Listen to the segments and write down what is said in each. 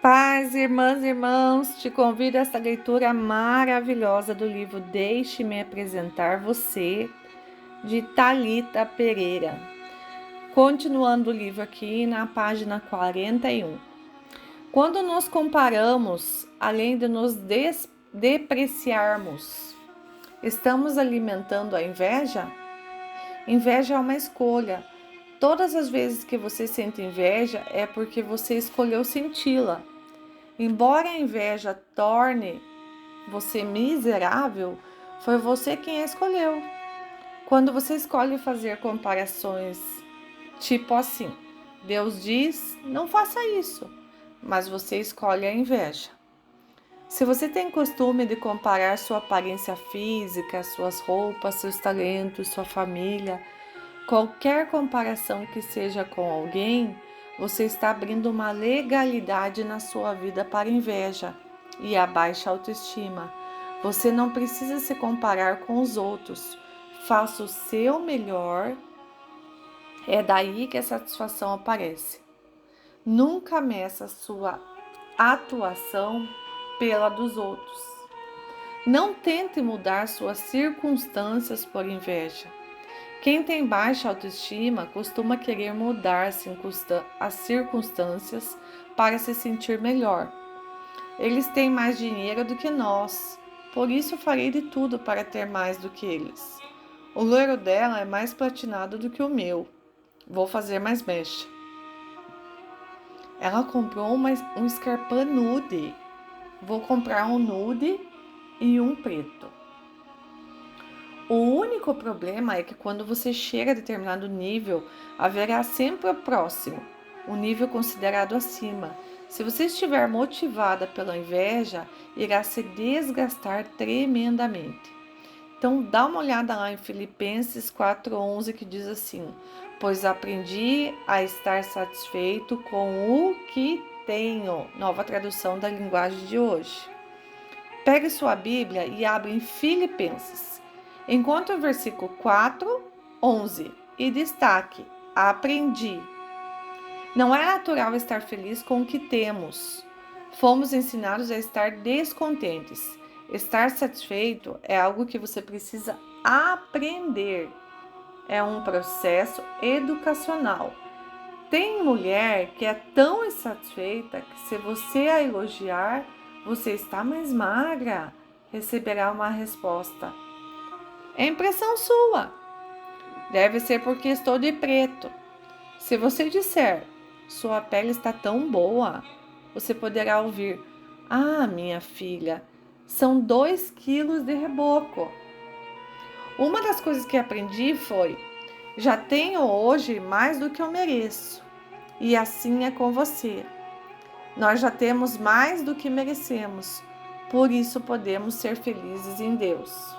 Paz, irmãs e irmãos, te convido a esta leitura maravilhosa do livro Deixe-me Apresentar Você, de Thalita Pereira. Continuando o livro aqui na página 41. Quando nos comparamos, além de nos depreciarmos, estamos alimentando a inveja? Inveja é uma escolha. Todas as vezes que você sente inveja é porque você escolheu senti-la. Embora a inveja torne você miserável, foi você quem a escolheu. Quando você escolhe fazer comparações tipo assim, Deus diz, não faça isso, mas você escolhe a inveja. Se você tem costume de comparar sua aparência física, suas roupas, seus talentos, sua família, qualquer comparação que seja com alguém, você está abrindo uma legalidade na sua vida para inveja e a baixa autoestima. Você não precisa se comparar com os outros. Faça o seu melhor. É daí que a satisfação aparece. Nunca meça sua atuação pela dos outros. Não tente mudar suas circunstâncias por inveja. Quem tem baixa autoestima costuma querer mudar as circunstâncias para se sentir melhor. Eles têm mais dinheiro do que nós, por isso farei de tudo para ter mais do que eles. O loiro dela é mais platinado do que o meu. Vou fazer mais mecha. Ela comprou um escarpão nude. Vou comprar um nude e um preto. O único problema é que quando você chega a determinado nível, haverá sempre o próximo, um nível considerado acima. Se você estiver motivada pela inveja, irá se desgastar tremendamente. Então, dá uma olhada lá em Filipenses 4:11 que diz assim: pois aprendi a estar satisfeito com o que tenho. Nova tradução da linguagem de hoje. Pegue sua Bíblia e abra em Filipenses. Encontre o versículo 4:11 e destaque: aprendi. Não é natural estar feliz com o que temos. Fomos ensinados a estar descontentes. Estar satisfeito é algo que você precisa aprender. É um processo educacional. Tem mulher que é tão insatisfeita que, se você a elogiar, você está mais magra, receberá uma resposta: é impressão sua. Deve ser porque estou de preto. Se você disser: sua pele está tão boa, você poderá ouvir: ah, minha filha, são 2 quilos de reboco. Uma das coisas que aprendi foi: já tenho hoje mais do que eu mereço. E assim é com você. Nós já temos mais do que merecemos, por isso podemos ser felizes em Deus.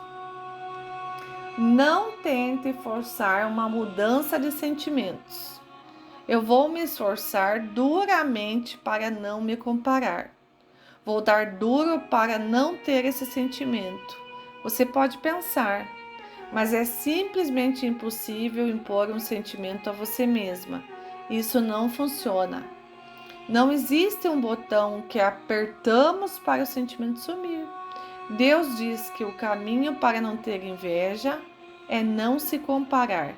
Não tente forçar uma mudança de sentimentos. Eu vou me esforçar duramente para não me comparar. Vou dar duro para não ter esse sentimento. Você pode pensar, mas é simplesmente impossível impor um sentimento a você mesma. Isso não funciona. Não existe um botão que apertamos para o sentimento sumir. Deus diz que o caminho para não ter inveja é não se comparar.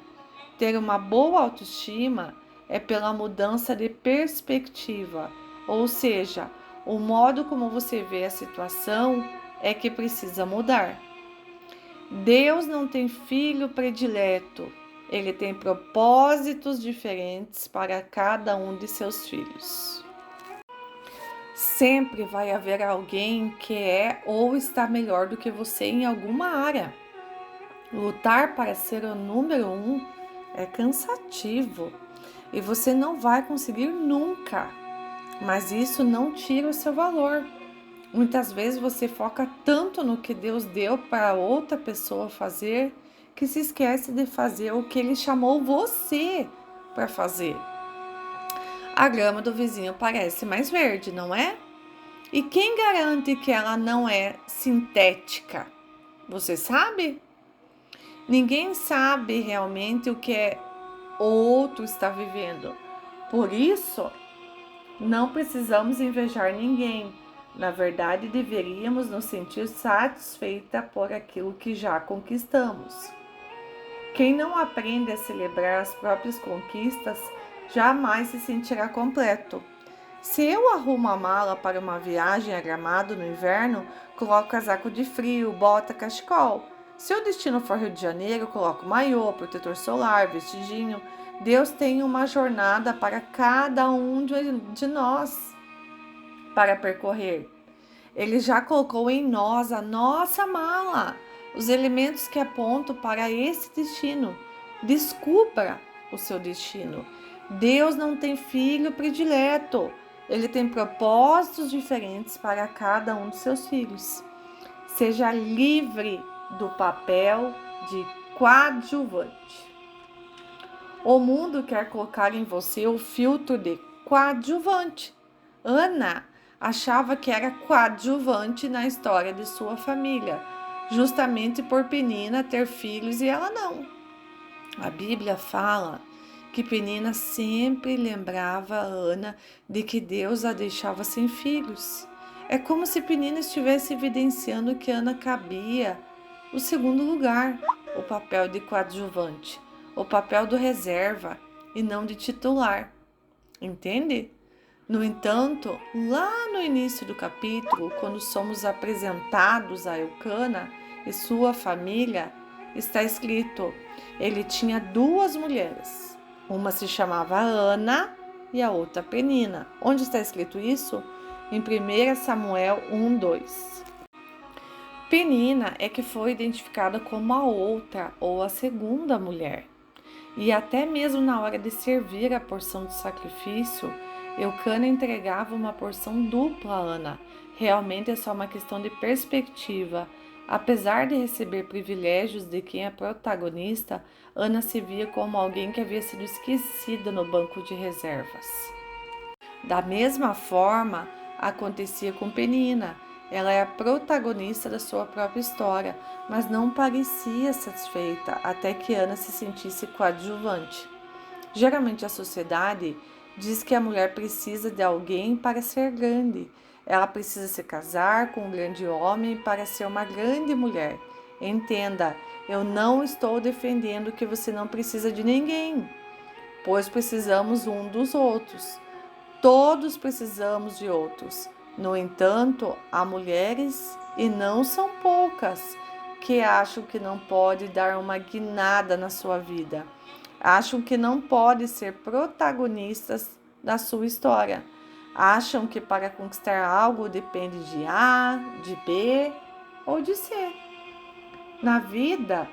Ter uma boa autoestima é pela mudança de perspectiva, ou seja, o modo como você vê a situação é que precisa mudar. Deus não tem filho predileto, ele tem propósitos diferentes para cada um de seus filhos. Sempre vai haver alguém que é ou está melhor do que você em alguma área. Lutar para ser o número 1 é cansativo e você não vai conseguir nunca, mas isso não tira o seu valor. Muitas vezes você foca tanto no que Deus deu para outra pessoa fazer que se esquece de fazer o que Ele chamou você para fazer. A grama do vizinho parece mais verde, não é? E quem garante que ela não é sintética? Você sabe? Ninguém sabe realmente o que o outro está vivendo. Por isso, Não precisamos invejar ninguém. Na verdade, deveríamos nos sentir satisfeita por aquilo que já conquistamos. Quem não aprende a celebrar as próprias conquistas, jamais se sentirá completo. Se eu arrumo a mala para uma viagem a Gramado no inverno, coloco casaco de frio, bota, cachecol. Se o destino for Rio de Janeiro, coloco maiô, protetor solar, vestidinho. Deus tem uma jornada para cada um de nós para percorrer. Ele já colocou em nós a nossa mala, os elementos que apontam para esse destino. Descubra o seu destino. Deus não tem filho predileto. Ele tem propósitos diferentes para cada um dos seus filhos. Seja livre do papel de coadjuvante. O mundo quer colocar em você o filtro de coadjuvante. Ana achava que era coadjuvante na história de sua família, justamente por Penina ter filhos e ela não. A Bíblia fala que Penina sempre lembrava a Ana de que Deus a deixava sem filhos. É como se Penina estivesse evidenciando que Ana cabia o segundo lugar, o papel de coadjuvante, o papel do reserva e não de titular. Entende? No entanto, lá no início do capítulo, quando somos apresentados a Eucana e sua família, está escrito: ele tinha 2 mulheres. Uma se chamava Ana e a outra Penina. Onde está escrito isso? Em 1 Samuel 1:2. Penina é que foi identificada como a outra ou a segunda mulher. E até mesmo na hora de servir a porção do sacrifício, Eucana entregava uma porção dupla a Ana. Realmente é só uma questão de perspectiva. Apesar de receber privilégios de quem é protagonista, Ana se via como alguém que havia sido esquecida no banco de reservas. Da mesma forma, acontecia com Penina. Ela é a protagonista da sua própria história, mas não parecia satisfeita até que Ana se sentisse coadjuvante. Geralmente a sociedade diz que a mulher precisa de alguém para ser grande. Ela precisa se casar com um grande homem para ser uma grande mulher. Entenda, eu não estou defendendo que você não precisa de ninguém, pois precisamos um dos outros. Todos precisamos de outros. No entanto, há mulheres, e não são poucas, que acham que não pode dar uma guinada na sua vida. Acham que não pode ser protagonistas da sua história. Acham que para conquistar algo depende de A, de B ou de C. Na vida,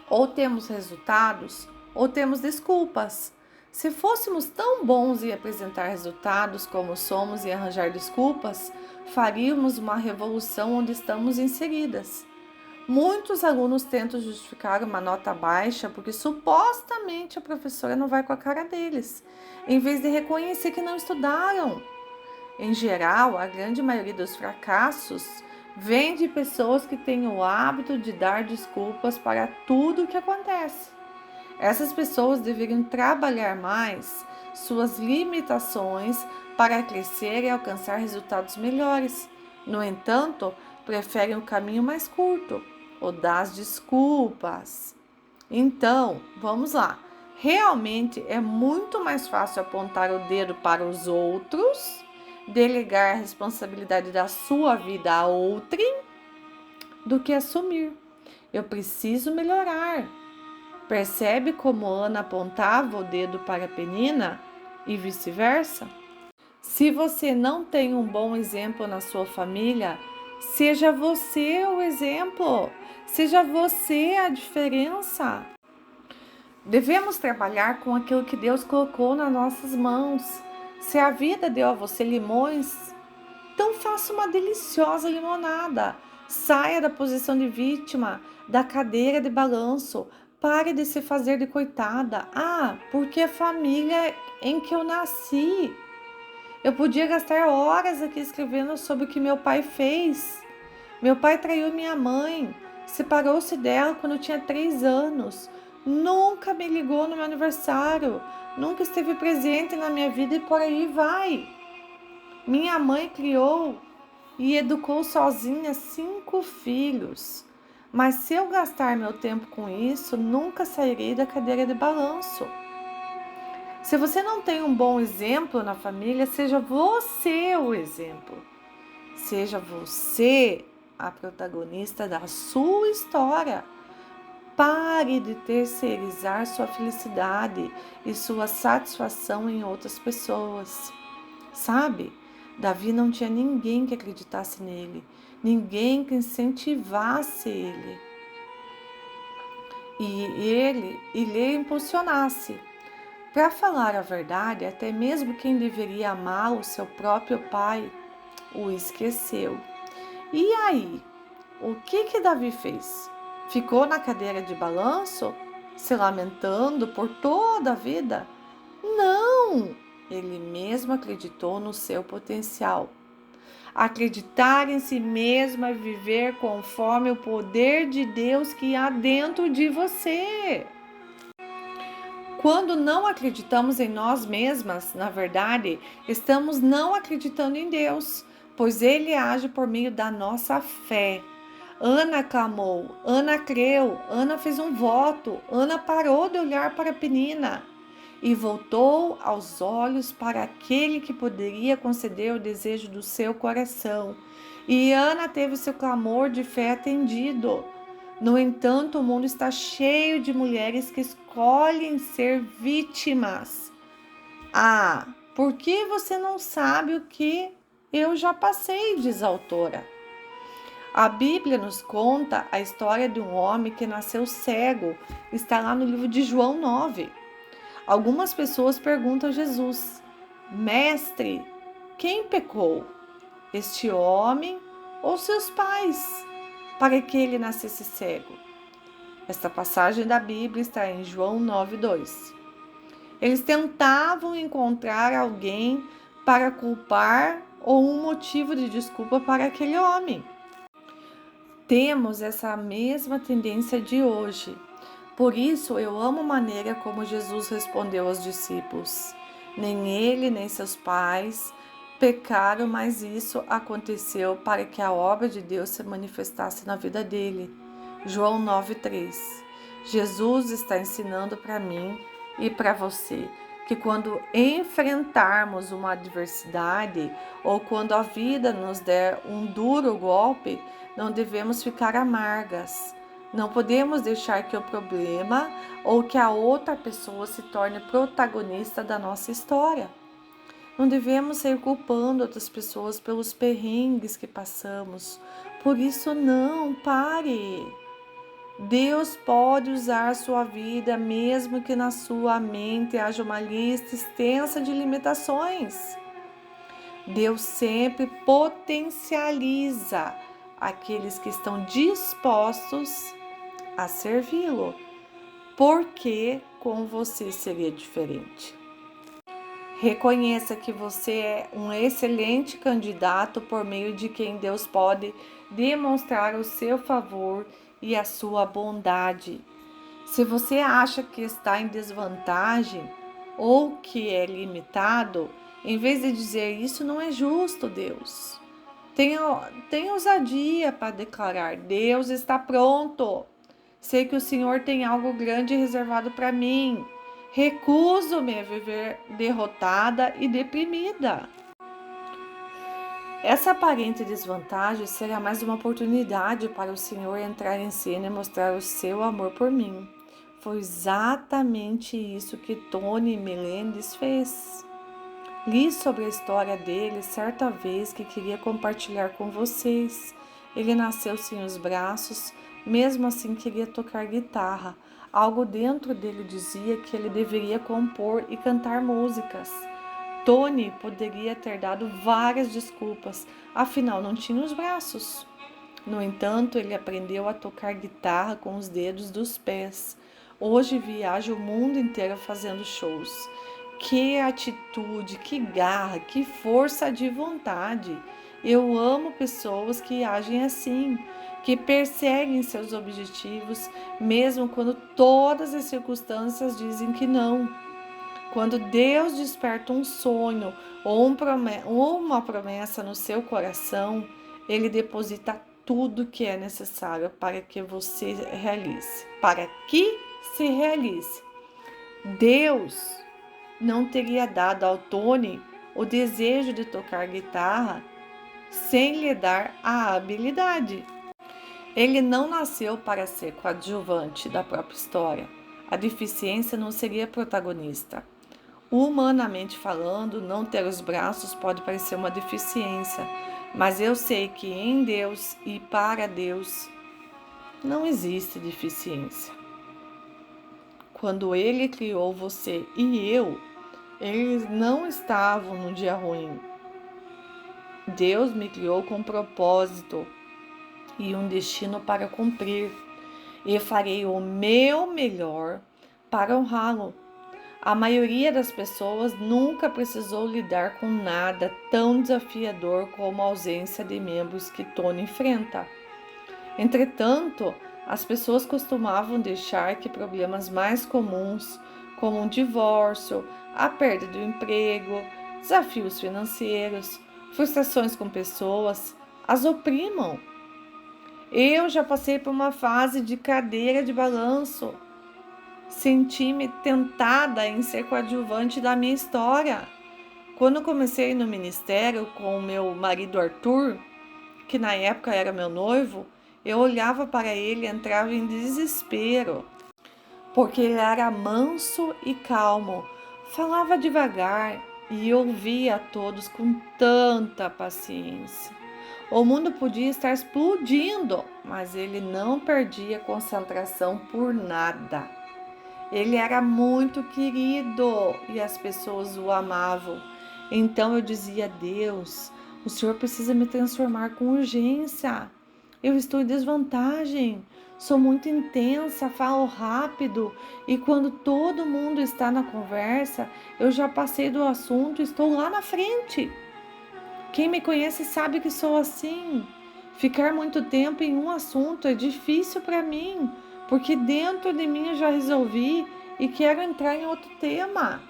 ou temos resultados ou temos desculpas. Se fôssemos tão bons em apresentar resultados como somos em arranjar desculpas, faríamos uma revolução onde estamos inseridas. Muitos alunos tentam justificar uma nota baixa porque supostamente a professora não vai com a cara deles, em vez de reconhecer que não estudaram. Em geral, a grande maioria dos fracassos vem de pessoas que têm o hábito de dar desculpas para tudo o que acontece. Essas pessoas deveriam trabalhar mais suas limitações para crescer e alcançar resultados melhores. No entanto, preferem o caminho mais curto, o das desculpas. Então, vamos lá. Realmente é muito mais fácil apontar o dedo para os outros, delegar a responsabilidade da sua vida a outrem, do que assumir: eu preciso melhorar. Percebe como Ana apontava o dedo para Penina e vice-versa? Se você não tem um bom exemplo na sua família, seja você o exemplo, seja você a diferença. Devemos trabalhar com aquilo que Deus colocou nas nossas mãos. Se a vida deu a você limões, então faça uma deliciosa limonada. Saia da posição de vítima, da cadeira de balanço. Pare de se fazer de coitada. Porque a família em que eu nasci. Eu podia gastar horas aqui escrevendo sobre o que meu pai fez. Meu pai traiu minha mãe, separou-se dela quando eu tinha 3 anos. Nunca me ligou no meu aniversário, nunca esteve presente na minha vida e por aí vai. Minha mãe criou e educou sozinha 5 filhos. Mas se eu gastar meu tempo com isso, nunca sairei da cadeira de balanço. Se você não tem um bom exemplo na família, seja você o exemplo. Seja você a protagonista da sua história. Pare de terceirizar sua felicidade e sua satisfação em outras pessoas. Sabe? Davi não tinha ninguém que acreditasse nele, ninguém que incentivasse ele e lhe impulsionasse. Para falar a verdade, até mesmo quem deveria amá-lo, seu próprio pai, o esqueceu. E aí, o que Davi fez? Ficou na cadeira de balanço, se lamentando por toda a vida? Não! Ele mesmo acreditou no seu potencial. Acreditar em si mesmo é viver conforme o poder de Deus que há dentro de você. Quando não acreditamos em nós mesmas, na verdade, estamos não acreditando em Deus, pois Ele age por meio da nossa fé. Ana clamou, Ana creu, Ana fez um voto, Ana parou de olhar para Penina e voltou aos olhos para aquele que poderia conceder o desejo do seu coração. E Ana teve seu clamor de fé atendido. No entanto, o mundo está cheio de mulheres que escolhem ser vítimas. Ah, por que você não sabe o que eu já passei, diz a autora. A Bíblia nos conta a história de um homem que nasceu cego. Está lá no livro de João 9. Algumas pessoas perguntam a Jesus: Mestre, quem pecou? Este homem ou seus pais, para que ele nascesse cego? Esta passagem da Bíblia está em João 9:2. Eles tentavam encontrar alguém para culpar ou um motivo de desculpa para aquele homem. Temos essa mesma tendência de hoje. Por isso, eu amo a maneira como Jesus respondeu aos discípulos. Nem ele, nem seus pais pecaram, mas isso aconteceu para que a obra de Deus se manifestasse na vida dele. João 9:3. Jesus está ensinando para mim e para você que quando enfrentarmos uma adversidade ou quando a vida nos der um duro golpe, não devemos ficar amargas. Não podemos deixar que o problema ou que a outra pessoa se torne protagonista da nossa história. Não devemos ser culpando outras pessoas pelos perrengues que passamos. Por isso, não, pare. Deus pode usar a sua vida, mesmo que na sua mente haja uma lista extensa de limitações. Deus sempre potencializa aqueles que estão dispostos a servi-lo, porque com você seria diferente. Reconheça que você é um excelente candidato por meio de quem Deus pode demonstrar o seu favor e a sua bondade. Se você acha que está em desvantagem ou que é limitado, em vez de dizer isso não é justo, Deus. Tenha ousadia para declarar: Deus está pronto. Sei que o Senhor tem algo grande reservado para mim. Recuso-me a viver derrotada e deprimida. Essa aparente desvantagem será mais uma oportunidade para o Senhor entrar em cena e mostrar o seu amor por mim. Foi exatamente isso que Tony Melendez fez. Li sobre a história dele certa vez que queria compartilhar com vocês. Ele nasceu sem os braços, mesmo assim queria tocar guitarra. Algo dentro dele dizia que ele deveria compor e cantar músicas. Tony poderia ter dado várias desculpas, afinal não tinha os braços. No entanto, ele aprendeu a tocar guitarra com os dedos dos pés. Hoje viaja o mundo inteiro fazendo shows. Que atitude, que garra, que força de vontade. Eu amo pessoas que agem assim, que perseguem seus objetivos, mesmo quando todas as circunstâncias dizem que não. Quando Deus desperta um sonho ou uma promessa no seu coração, Ele deposita tudo que é necessário para que você realize, para que se realize. Deus não teria dado ao Tony o desejo de tocar guitarra sem lhe dar a habilidade. Ele não nasceu para ser coadjuvante da própria história. A deficiência não seria protagonista. Humanamente falando, não ter os braços pode parecer uma deficiência, mas eu sei que em Deus e para Deus não existe deficiência. Quando Ele criou você e eu, eles não estavam num dia ruim. Deus me criou com um propósito e um destino para cumprir, e farei o meu melhor para honrá-lo. A maioria das pessoas nunca precisou lidar com nada tão desafiador como a ausência de membros que Tony enfrenta. Entretanto, as pessoas costumavam deixar que problemas mais comuns, como um divórcio, a perda do emprego, desafios financeiros, frustrações com pessoas, as oprimam. Eu já passei por uma fase de cadeira de balanço. Senti-me tentada em ser coadjuvante da minha história. Quando comecei no ministério com o meu marido Arthur, que na época era meu noivo, eu olhava para ele e entrava em desespero, porque ele era manso e calmo, falava devagar e ouvia a todos com tanta paciência. O mundo podia estar explodindo, mas ele não perdia concentração por nada. Ele era muito querido e as pessoas o amavam. Então eu dizia: Deus, o Senhor precisa me transformar com urgência. Eu estou em desvantagem, sou muito intensa, falo rápido e quando todo mundo está na conversa, eu já passei do assunto e estou lá na frente. Quem me conhece sabe que sou assim. Ficar muito tempo em um assunto é difícil para mim, porque dentro de mim eu já resolvi e quero entrar em outro tema.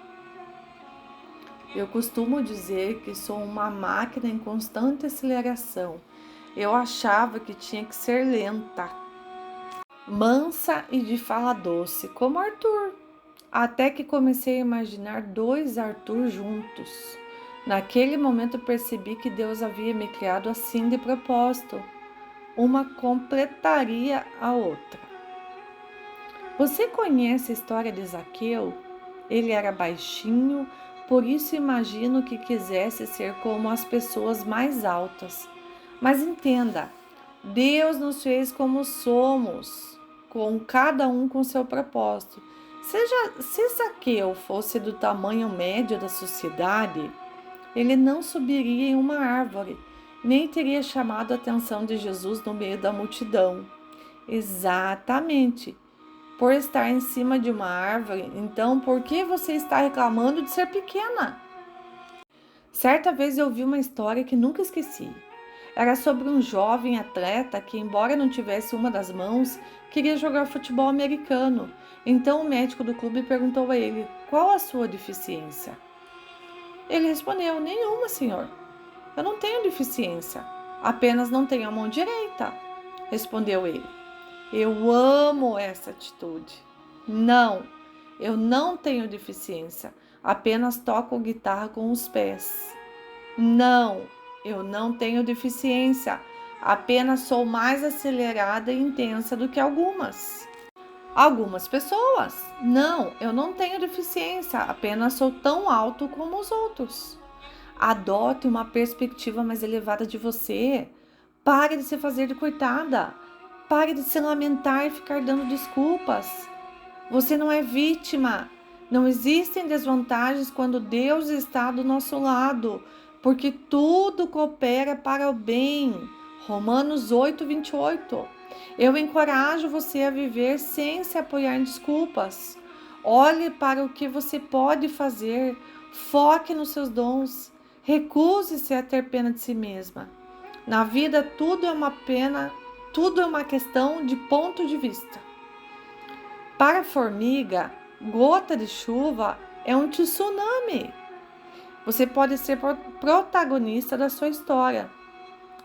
Eu costumo dizer que sou uma máquina em constante aceleração. Eu achava que tinha que ser lenta, mansa e de fala doce, como Arthur. Até que comecei a imaginar dois Arthur juntos. Naquele momento percebi que Deus havia me criado assim de propósito. Uma completaria a outra. Você conhece a história de Zaqueu? Ele era baixinho, por isso imagino que quisesse ser como as pessoas mais altas. Mas entenda, Deus nos fez como somos, com cada um com seu propósito. Se Zaqueu fosse do tamanho médio da sociedade, ele não subiria em uma árvore, nem teria chamado a atenção de Jesus no meio da multidão. Exatamente. Por estar em cima de uma árvore, então por que você está reclamando de ser pequena? Certa vez eu vi uma história que nunca esqueci. Era sobre um jovem atleta que, embora não tivesse uma das mãos, queria jogar futebol americano. Então o médico do clube perguntou a ele: qual a sua deficiência? Ele respondeu: nenhuma, senhor. Eu não tenho deficiência, apenas não tenho a mão direita, respondeu ele. Eu amo essa atitude. Não, eu não tenho deficiência, apenas toco guitarra com os pés. Não, eu não tenho deficiência, apenas sou mais acelerada e intensa do que algumas pessoas. Não, eu não tenho deficiência, apenas sou tão alto como os outros. Adote uma perspectiva mais elevada de você. Pare de se fazer de coitada. Pare de se lamentar e ficar dando desculpas. Você não é vítima. Não existem desvantagens quando Deus está do nosso lado, porque tudo coopera para o bem. Romanos 8:28. Eu encorajo você a viver sem se apoiar em desculpas. Olhe para o que você pode fazer. Foque nos seus dons. Recuse-se a ter pena de si mesma. Na vida, tudo é uma questão de ponto de vista. Para a formiga, gota de chuva é um tsunami. Você pode ser protagonista da sua história.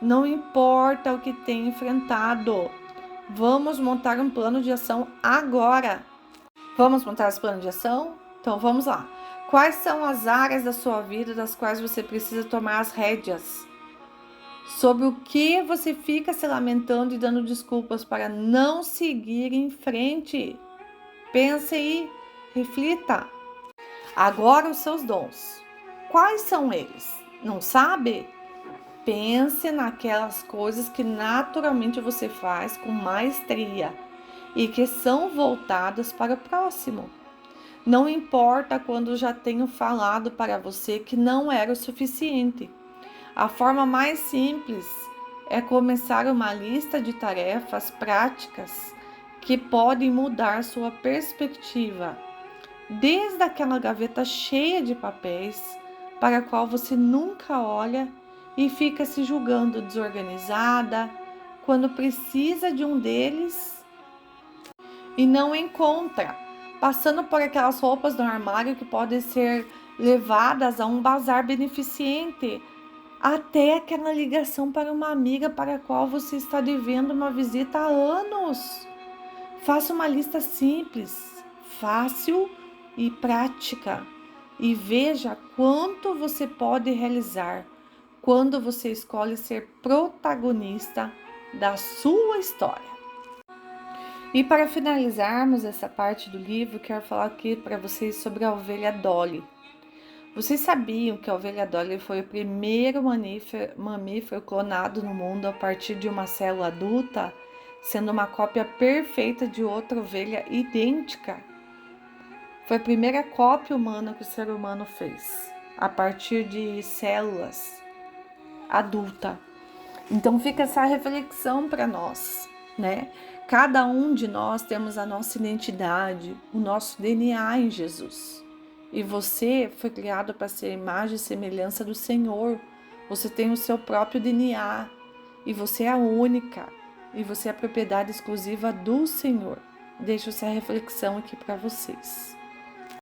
Não importa o que tenha enfrentado. Vamos montar um plano de ação agora. Vamos montar esse plano de ação? Então vamos lá. Quais são as áreas da sua vida das quais você precisa tomar as rédeas? Sobre o que você fica se lamentando e dando desculpas para não seguir em frente? Pense aí, reflita. Agora os seus dons. Quais são eles? Não sabe? Pense naquelas coisas que naturalmente você faz com maestria e que são voltadas para o próximo. Não importa quando já tenho falado para você que não era o suficiente. A forma mais simples é começar uma lista de tarefas práticas que podem mudar sua perspectiva, desde aquela gaveta cheia de papéis para a qual você nunca olha e fica se julgando desorganizada quando precisa de um deles e não encontra, passando por aquelas roupas no armário que podem ser levadas a um bazar beneficente, até aquela ligação para uma amiga para a qual você está devendo uma visita há anos. Faça uma lista simples, fácil e prática e veja quanto você pode realizar quando você escolhe ser protagonista da sua história. E para finalizarmos essa parte do livro, quero falar aqui para vocês sobre a ovelha Dolly. Vocês sabiam que a ovelha Dolly foi o primeiro mamífero clonado no mundo a partir de uma célula adulta, sendo uma cópia perfeita de outra ovelha idêntica? Foi a primeira cópia humana que o ser humano fez, a partir de células adulta. Então fica essa reflexão para nós, né? Cada um de nós temos a nossa identidade, o nosso DNA em Jesus. E você foi criado para ser imagem e semelhança do Senhor. Você tem o seu próprio DNA e você é a única. E você é a propriedade exclusiva do Senhor. Deixo essa reflexão aqui para vocês.